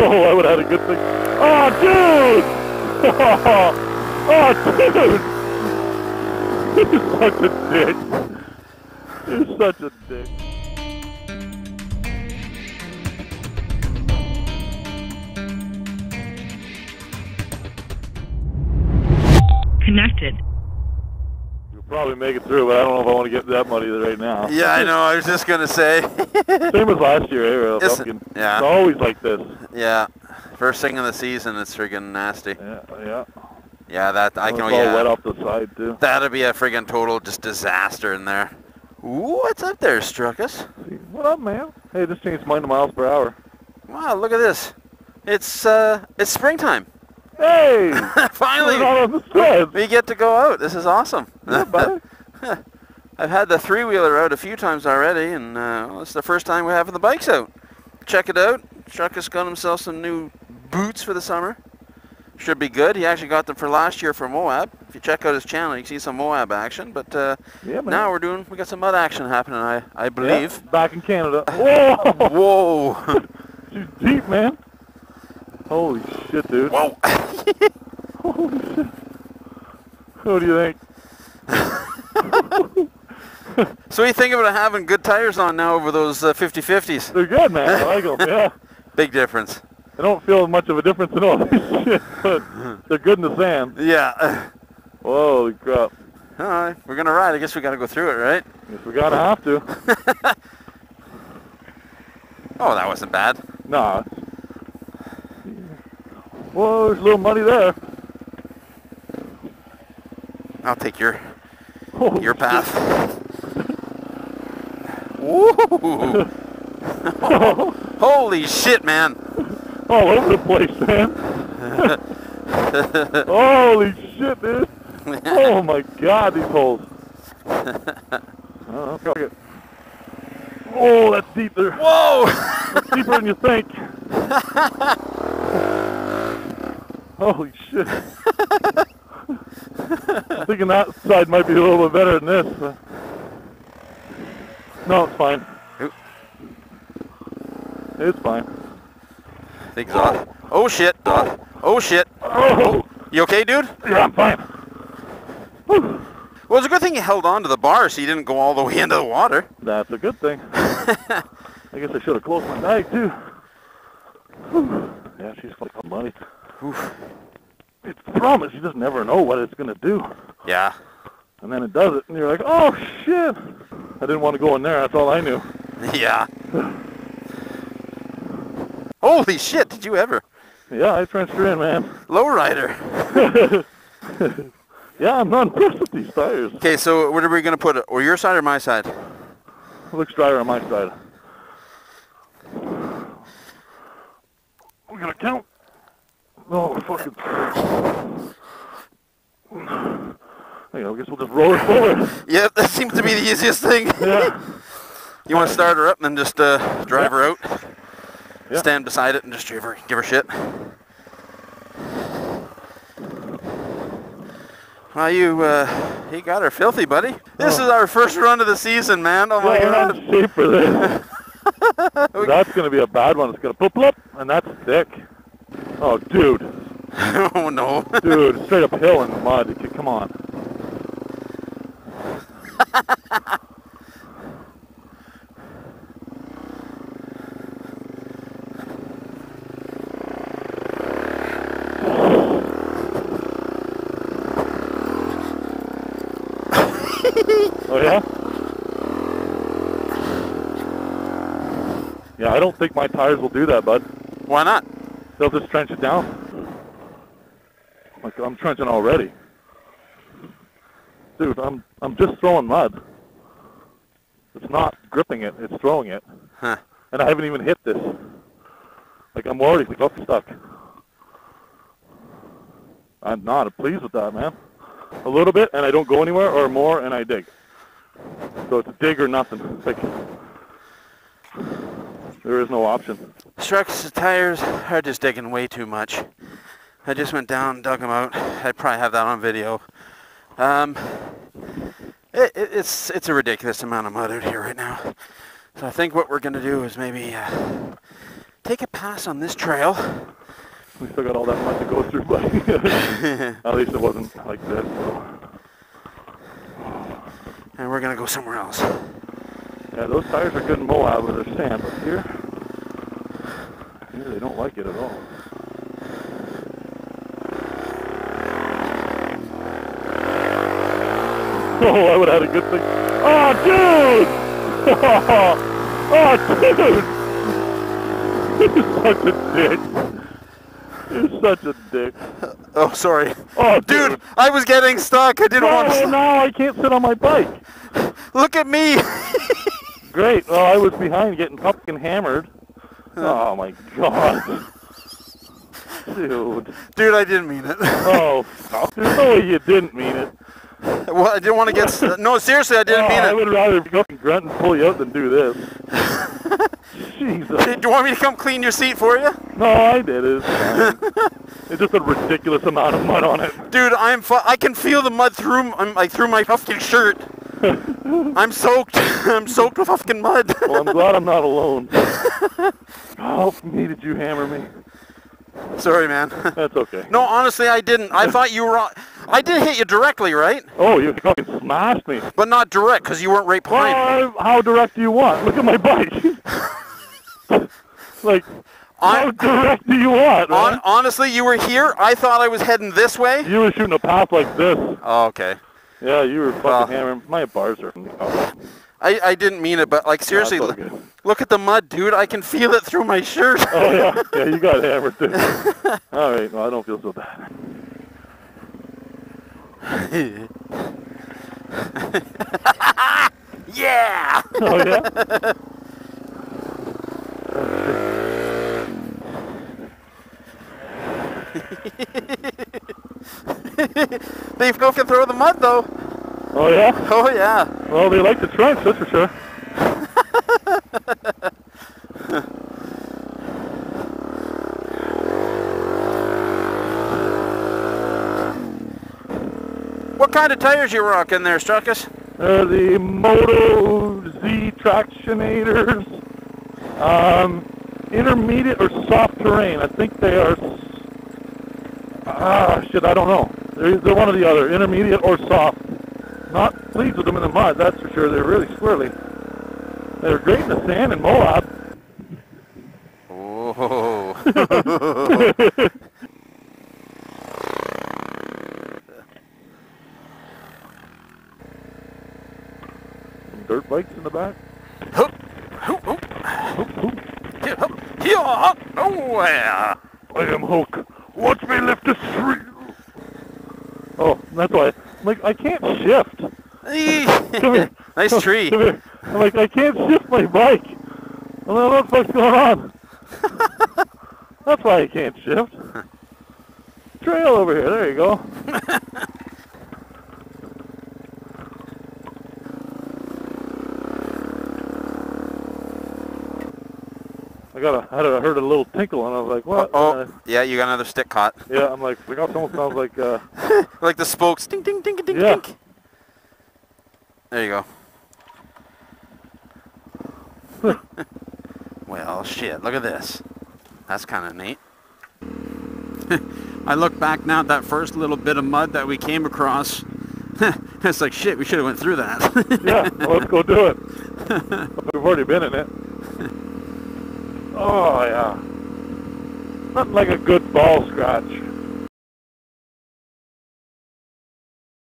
Oh, I would have had a good thing. Oh, dude! Oh, dude! You're such a dick. You're such a dick. Connected. You'll probably make it through, but I don't know if I want to get that muddy right now. Yeah, I know. I was just going to say. Same as last year, eh? Yeah. It's always like this. Yeah. First thing of the season, it's friggin' nasty. Yeah. Yeah, that I can. It's Yeah. all wet off the side too. That'd be a friggin' total just disaster in there. Ooh, what's up there, Struckus? What up, man? Hey, this changed mine to miles per hour. Wow, look at this. It's springtime. Hey! Finally, We're not on the sled. we get to go out. This is awesome. Yeah, buddy. I've had the three-wheeler out a few times already, and well, it's the first time we're having the bikes out. Check it out. Struckus got himself some new boots for the summer. Should be good. He actually got them for last year for Moab. If you check out his channel, you can see some Moab action. But Yeah, man. now we got some mud action happening, I believe. Yeah, back in Canada. Whoa! Whoa! She's deep, man. Holy shit, dude. Whoa! Holy shit. What do you think? So what do you think about having good tires on now over those 50/50s? They're good, man. I like them, yeah. Big difference. I don't feel much of a difference in all this shit, but they're good in the sand. Yeah. Holy crap. All right, we're gonna ride. I guess we gotta go through it, right? Guess we gotta have to. Oh, that wasn't bad. Nah. Whoa, there's a little muddy there. I'll take your Holy path. Woo! Holy shit, man! All over the place, man. Holy shit, dude. Oh my god, these holes. Oh, fuck it. Oh, that's deep there. Whoa! That's deeper than you think. Holy shit. I'm thinking that side might be a little bit better than this. No, it's fine. Oop. It's fine. Think Zod. Oh shit, Zod. Oh shit. Oh! You okay, dude? Yeah, I'm fine. Whew. Well, it's a good thing you held on to the bar so you didn't go all the way into the water. That's a good thing. I guess I should have closed my bag too. Whew. Yeah, she's like money. Oof. It's the problem is you just never know what it's gonna do. Yeah. And then it does it, and you're like, oh shit! I didn't want to go in there. That's all I knew. Yeah. Holy shit, did you ever? Yeah, I trenched her in, man. Lowrider. Yeah, I'm not impressed with these tires. Okay, so where are we going to put it? Or your side or my side? It looks drier on my side. We're gonna count. Oh, fucking. I guess we'll just roll it forward. Yep, that seems to be the easiest thing. Yeah. You want to start her up and then just drive her out? Yeah. Stand beside it and just give her shit? Well, you got her filthy, buddy. This is our first run of the season, man. Oh my God. god. Shape for this. That's gonna be a bad one. It's gonna plop plop, and that's thick. Oh, dude. Oh no. Dude, straight up hill in the mud. Come on. Oh yeah? Yeah, I don't think my tires will do that, bud. Why not? They'll just trench it down. Like, I'm trenching already. Dude, I'm just throwing mud. It's not gripping it, it's throwing it. Huh. And I haven't even hit this. Like, I'm already like, stuck. I'm not pleased with that, man. A little bit, and I don't go anywhere, or more, and I dig. So it's a dig or nothing. It's like, there is no option. Strucks' tires are just digging way too much. I just went down and dug them out. I'd probably have that on video. It's a ridiculous amount of mud out here right now. So I think what we're going to do is maybe take a pass on this trail. We still got all that mud to go through, but at least it wasn't like this. So. And we're gonna go somewhere else. Yeah, those tires are good in Moab with their sand, but here they don't like it at all. Oh, I would have had a good thing. Oh, dude! Oh, dude! You're such a dick. You're such a dick. Oh, sorry. Oh, Dude, I was getting stuck. I didn't want to. No, now I can't sit on my bike. Look at me. Great. Well, I was behind getting fucking hammered. Oh, my God. Dude. Dude, I didn't mean it. Oh, there's no way you didn't mean it. Well, I didn't want to get... No, seriously, I didn't mean I it. would rather go and grunt and pull you out than do this. Jesus. Do you want me to come clean your seat for you? No, I did. It's fine. It's just a ridiculous amount of mud on it. Dude, I can feel the mud through my fucking shirt. I'm soaked. I'm soaked with fucking mud. Well, I'm glad I'm not alone. How did you hammer me? Sorry, man. That's okay. No, honestly, I didn't. I thought you were... I did hit you directly, right? Oh, you fucking smashed me. But not direct, because you weren't right behind me. Well, how direct do you want? Look at my bike. Like, how direct do you want, man? Honestly, you were here. I thought I was heading this way. You were shooting a path like this. Oh, okay. Yeah, you were fucking hammering. My bars are from the car. I didn't mean it, but like seriously, No, look at the mud, dude. I can feel it through my shirt. Oh, yeah. Yeah, you got hammered, too. All right, well, I don't feel so bad. Yeah! Oh, yeah? They both can throw the mud, though. Oh, yeah? Oh, yeah. Well, they like the trunks, that's for sure. What kind of tires you rocking there, Struckus? The Moto Z Tractionators. Intermediate or soft terrain. I think they are... shit, I don't know. They're one or the other. Intermediate or soft. Not pleased with them in the mud, that's for sure. They're really squirrely. They're great in the sand in Moab. Oh. Dirt bikes in the back. Hoop, hoop, hoop. Hoop, hoop. Yeah. Oh, yeah. I am Hulk. Watch me lift this tree. Oh, that's why. I'm like, I can't shift. Come here. Nice tree. Come here. I'm like, I can't shift my bike. I don't know what the fuck's going on. That's why I can't shift. Trail over here. There you go. I heard a little tinkle and I was like, what? Yeah, you got another stick caught. Yeah, I'm like, it almost sounds like, like the spokes. Ding, ding, ding, ding, yeah. ding. There you go. Well, shit, look at this. That's kind of neat. I look back now at that first little bit of mud that we came across. It's like, shit, we should have went through that. Yeah, well, let's go do it. We've already been in it. Oh, yeah. Nothing like a good ball scratch.